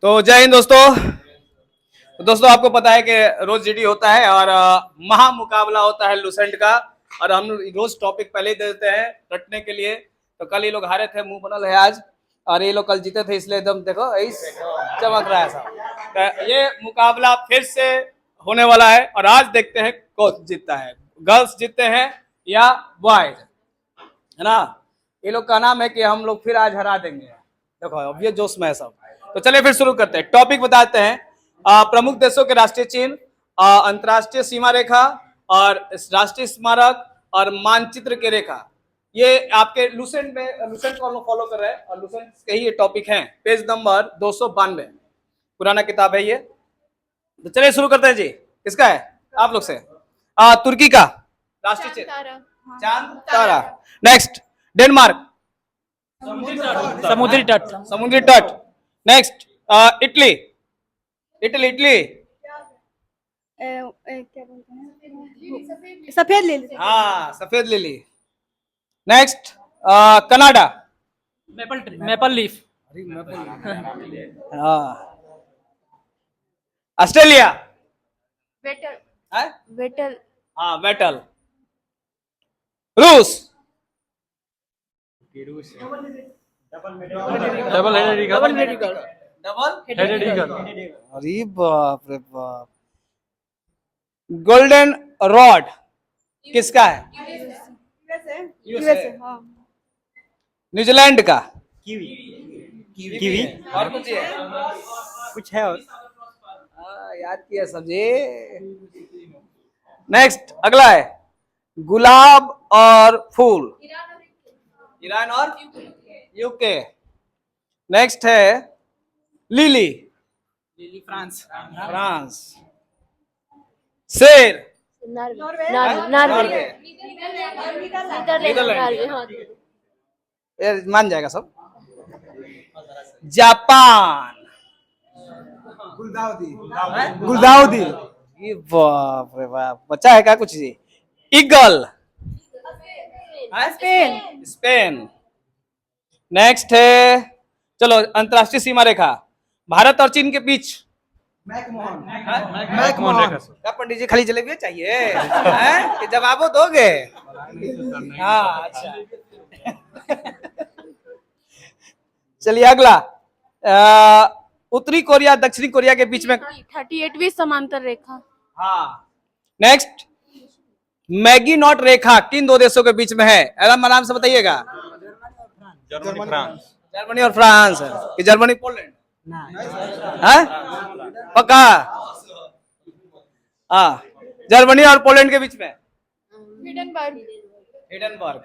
तो जय हिंद दोस्तों। तो दोस्तों आपको पता है कि रोज जीडी होता है और महा मुकाबला होता है लूसेंट का। और हम रोज टॉपिक पहले ही दे देते हैं रटने के लिए। तो कल ये लोग हारे थे, मुंह बनल है आज, और ये लोग कल जीते थे, इसलिए एकदम देखो इस चमक रहा है सब। तो ये मुकाबला फिर से होने वाला है और आज देखते हैं कौन जीतता है, गर्ल्स जीतते हैं या बॉयज, है ना। ये लोग का नाम है कि हम लोग फिर आज हरा देंगे। देखो अब ये जोश में है सब। तो चलिए फिर शुरू करते हैं। टॉपिक बताते हैं। प्रमुख देशों के राष्ट्रीय चिन्ह, अंतर्राष्ट्रीय सीमा रेखा और राष्ट्रीय स्मारक और मानचित्र की रेखा। ये आपके लूसेंट में, लूसेंट को हम लोग फॉलो कर रहे हैं और लूसेंट के ही ये टॉपिक हैं। पेज नंबर 292 पुराना किताब है ये। तो चलिए शुरू करते हैं जी। किसका है आप लोग से? तुर्की का राष्ट्रीय चिन्ह चांद तारा। नेक्स्ट डेनमार्क समुद्री तट। समुद्री तट। नेक्स्ट इटली इटली इटली क्या बोलते हैं, सफेद लिली। हाँ सफेद lily. Next Canada maple leaf. हाँ। Australia wattle. हाँ वेटल। रूस डबल हेडेड ईगल। अरे बाप रे बाप। गोल्डन रॉड किसका है? यूएसए। हाँ। न्यूजीलैंड का कीवी। और कुछ है? कुछ है और याद किया सब्जी। नेक्स्ट अगला है गुलाब और फूल, ईरान और यूके। नेक्स्ट है लिली फ्रांस। फ्रांस। शेर नॉर्वे। ये मान जाएगा सब। जापान गुलदाउदी। ये बाप रे बाप, बच्चा है क्या कुछ जी? Eagle Spain. स्पेन। नेक्स्ट है, चलो अंतरराष्ट्रीय सीमा रेखा भारत और चीन के बीच। मैकमोहन। क्या पंडित जी खाली जलेबी चाहिए हैं? कि जवाबो दोगे? हाँ अच्छा। चलिए अगला उत्तरी कोरिया दक्षिणी कोरिया के बीच में 38वीं समांतर रेखा। हाँ। नेक्स्ट मैगी नॉट रेखा किन दो देशों के बीच में है? आराम से बताइएगा। जर्मनी और फ्रांस। कि जर्मनी पोलैंड? हाँ पक्का? हाँ जर्मनी और पोलैंड के बीच में। हिडनबर्ग।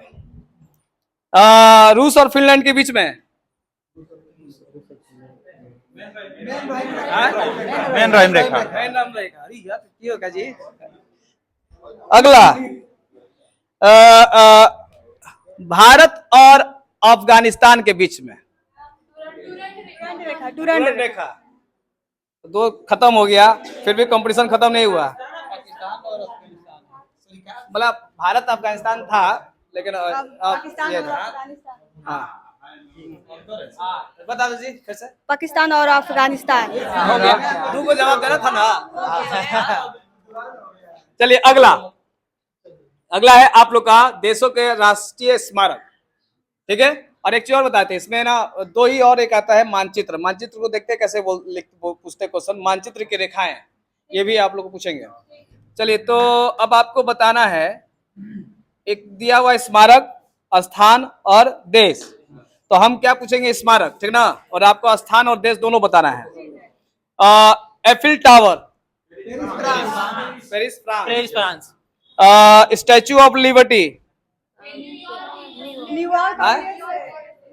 रूस और फिनलैंड के बीच में। मेन राइम रेखा। अरे यार की होगा जी। अगला भारत और अफगानिस्तान के बीच में। डुरंड रेखा। दो खत्म हो गया, फिर भी कंपटीशन खत्म नहीं हुआ। मतलब भारत अफगानिस्तान था लेकिन ये था। हाँ बता दो जी फिर से। पाकिस्तान और अफगानिस्तान। हो गया, दो को जवाब देना था ना। चलिए अगला है आप लोग का देशों के राष्ट्रीय स्मारक। ठीक है, और एक चीज और बताते हैं इसमें ना, दो ही और एक आता है मानचित्र। मानचित्र को देखते हैं कैसे पूछते क्वेश्चन। मानचित्र की रेखाएं ये भी आप लोग को पूछेंगे। चलिए तो अब आपको बताना है एक दिया हुआ स्मारक, स्थान और देश। तो हम क्या पूछेंगे? स्मारक, ठीक ना, और आपको स्थान और देश दोनों बताना है। Eiffel tower Paris France. Statue of liberty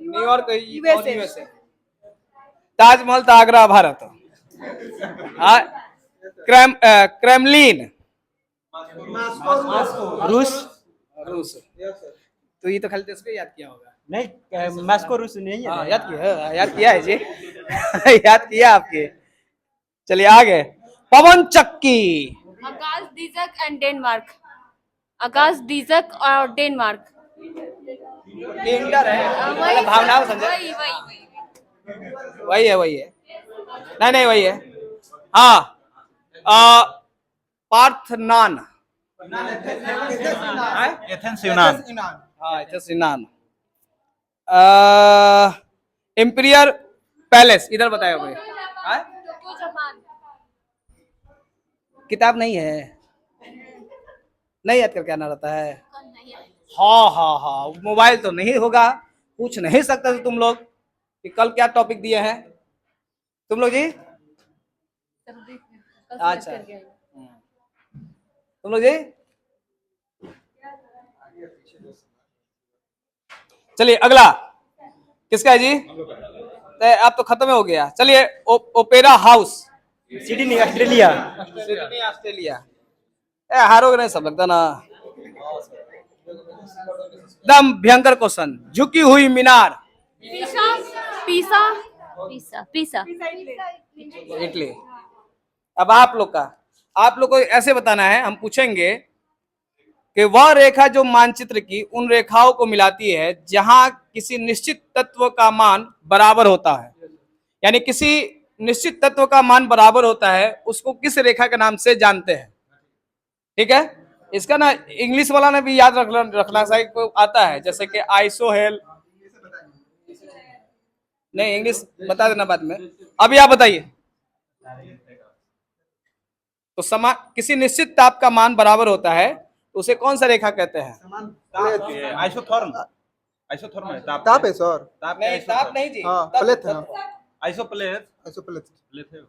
New York USA. Taj Mahal Agra Bharat. Kremlin रूस। तो ये तो खाली देश को याद किया होगा। नहीं, मॉस्को रूस नहीं है। याद किया है जी। याद किया आपके। चलिए आगे पवन चक्की। आकाश दीजक एंड डेनमार्क। आकाश दीजक और डेनमार्क। इंटर है, भावनाओं समझे। वही है। नहीं नहीं वही है। हाँ, पार्थनान। एथेंस यूनान। हाँ, एथेंस यूनान। इंपीरियल पैलेस इधर बताया भाई। Tokyo Japan. किताब नहीं है, नहीं याद करके आना रहता है। हाँ हाँ हाँ, मोबाइल तो नहीं होगा, पूछ नहीं सकते तुम लोग कि कल क्या टॉपिक दिए हैं तुम लोग जी। अच्छा, तुम लोग जी चलिए अगला किसका है जी। तो अब तो खत्म हो गया। चलिए opera house. Sydney Australia. Sydney Australia. हारोगे नहीं सब लगता ना। एकदम भयंकर क्वेश्चन। झुकी हुई मीनार। पीसा पीसा पीसा पीसा। इटली। अब आप लोग को ऐसे बताना है, हम पूछेंगे कि वह रेखा जो मानचित्र की उन रेखाओं को मिलाती है जहां किसी निश्चित तत्व का मान बराबर होता है, यानी किसी निश्चित तत्व का मान बराबर होता है, उसको किस रेखा के नाम से जानते हैं। ठीक है, इसका ना इंग्लिश वाला ने भी याद रखना चाहिए, को आता है जैसे कि आइसोहेल। नहीं, इंग्लिश बता देना बाद में, अभी आप बताइए। तो किसी निश्चित ताप का मान बराबर होता है तो उसे कौन सा रेखा कहते हैं। आइसोथर्म। आइसोथर्म है ताप। ताप है सर। नहीं, ताप नहीं जी। हाँ, प्लेट है। आइसोप्लेट। आइसोप्लेट। प्लेट है।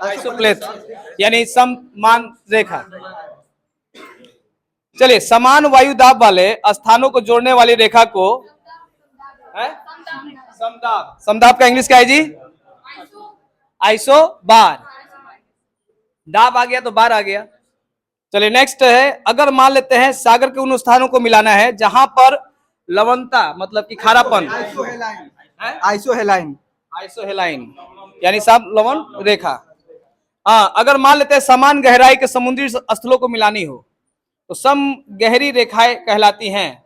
आइसोप्लेट यानी समान रेखा। चलिए, समान वायु दाब वाले स्थानों को जोड़ने वाली रेखा को समदाब। समदाब का इंग्लिश क्या है जी। आइसो बार। दाब आ गया तो बार आ गया। चलिए नेक्स्ट है, अगर मान लेते हैं सागर के उन स्थानों को मिलाना है जहां पर लवणता मतलब कि खारापन। आइसोहेलाइन। आइसोहेलाइन यानी साहब लवण रेखा। हाँ, अगर मान लेते हैं समान गहराई के समुद्री स्थलों को मिलानी हो तो सम गहरी रेखाएं कहलाती हैं।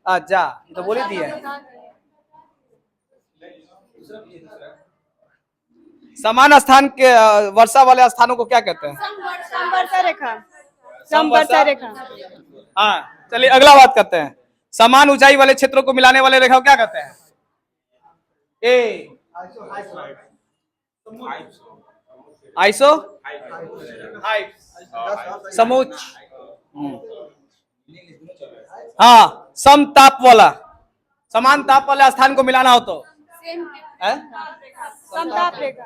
जा तो बोली दी है। समान स्थान के वर्षा वाले स्थानों को क्या कहते हैं। समवर्षा रेखा। समवर्षा रेखा। हाँ, चलिए अगला बात करते हैं, समान ऊंचाई वाले क्षेत्रों को मिलाने वाले रेखा को क्या कहते हैं। आइसो समोच्च। हाँ, सम ताप वाला, समान ताप वाले स्थान को मिलाना हो तो समताप रेखा।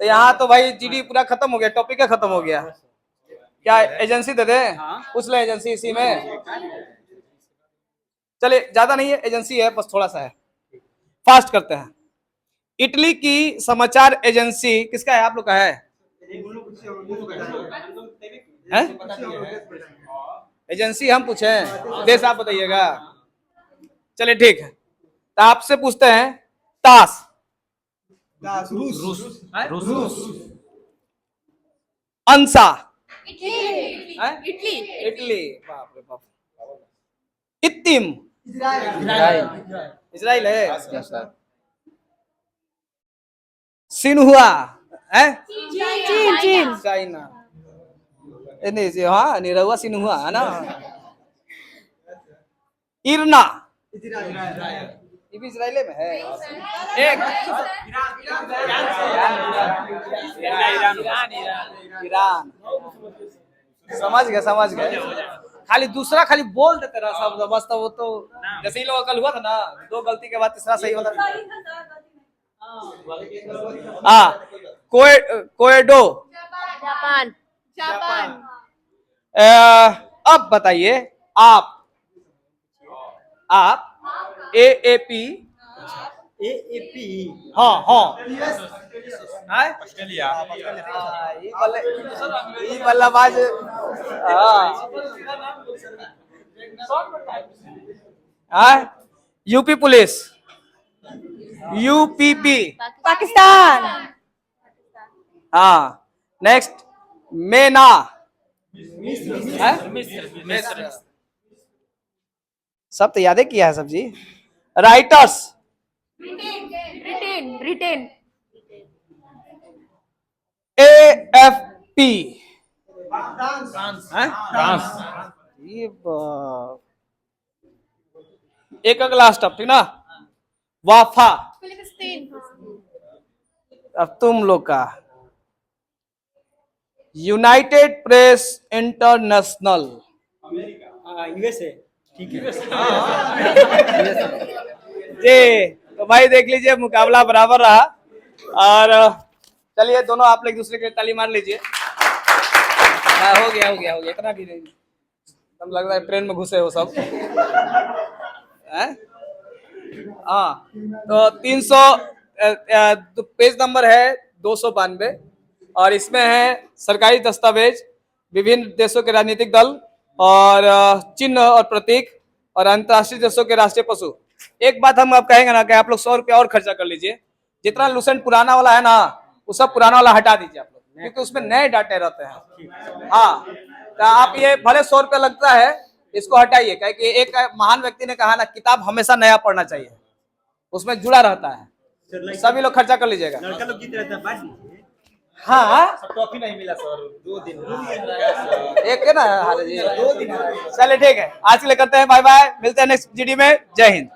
तो यहाँ तो भाई जीडी पूरा खत्म हो गया, टॉपिक खत्म हो गया। क्या एजेंसी दे दे, पूछ ले एजेंसी इसी में। चलिए ज्यादा नहीं है, एजेंसी है बस थोड़ा सा है, फास्ट करते हैं। इटली की समाचार एजेंसी किसका है, आप लोग का है? एजेंसी हम पूछे, देश आप बताइएगा। चलिए ठीक है, तो आपसे पूछते हैं ताश। रूस। अंसा। इटली। इटली। बाप रे बाप। इत्तिम। इजराइल है। सिन्हुआ है। चीन। चाइना। नहीं, हाँ निरहुआ सिन्हुआ है ना। इरना, ये भी इजराइल में है। एक ईरान। समझ गए। खाली दूसरा खाली बोल देते रहा सब बस, तो वो तो जैसे ही लोग कल हुआ था ना, दो गलती के बाद तीसरा सही होता। हाँ, कोएडो। जापान। अब बताइए आप AAP। एएपी। हाँ ऑस्ट्रेलिया। ये बल्लेबाज। UP police. UPP। पाकिस्तान। हाँ, नेक्स्ट मेना। मिस्र। सब तो याद किया है सब जी। राइटर्स। रिटेन AFP हैं? ये एक अगला स्टेप, ठीक ना? वाफा, अब तुम लोग का यूनाइटेड प्रेस इंटरनेशनल, यूएसए। ठीक है। जी। तो भाई देख लीजिए मुकाबला बराबर रहा, और चलिए दोनों आप लोग एक दूसरे के ताली मार लीजिए। हो गया हो गया हो गया, इतना भी नहीं, तब लग रहा है ट्रेन में घुसे हो सब। हाँ, तो 300 तो पेज नंबर है 292, और इसमें है सरकारी दस्तावेज, विभिन्न देशों के राजनीतिक दल, और चिन्ह और प्रतीक, और अंतर्राष्ट्रीय देशों के राष्ट्रीय पशु। एक बात हम आप कहेंगे ना कि आप लोग 100 रुपया और खर्चा कर लीजिए, जितना लुसेंट पुराना वाला है ना वो सब पुराना वाला हटा दीजिए आप लोग, क्योंकि उसमें नए डाटे रहते हैं। हाँ, तो आप ये भले 100 रुपया लगता है, इसको हटाइए, क्योंकि एक महान व्यक्ति ने कहा ना, किताब हमेशा नया पढ़ना चाहिए, उसमें जुड़ा रहता है। सभी लोग खर्चा कर लीजिएगा। लड़का लोग जीत रहता है, बांट दीजिए। हाँ, ट्रॉफी नहीं मिला सर, 2 दिन। एक है ना, 2 दिन। चलिए ठीक है, आज के लिए करते हैं, बाय बाय, मिलते हैं नेक्स्ट जीडी में। जय हिंद।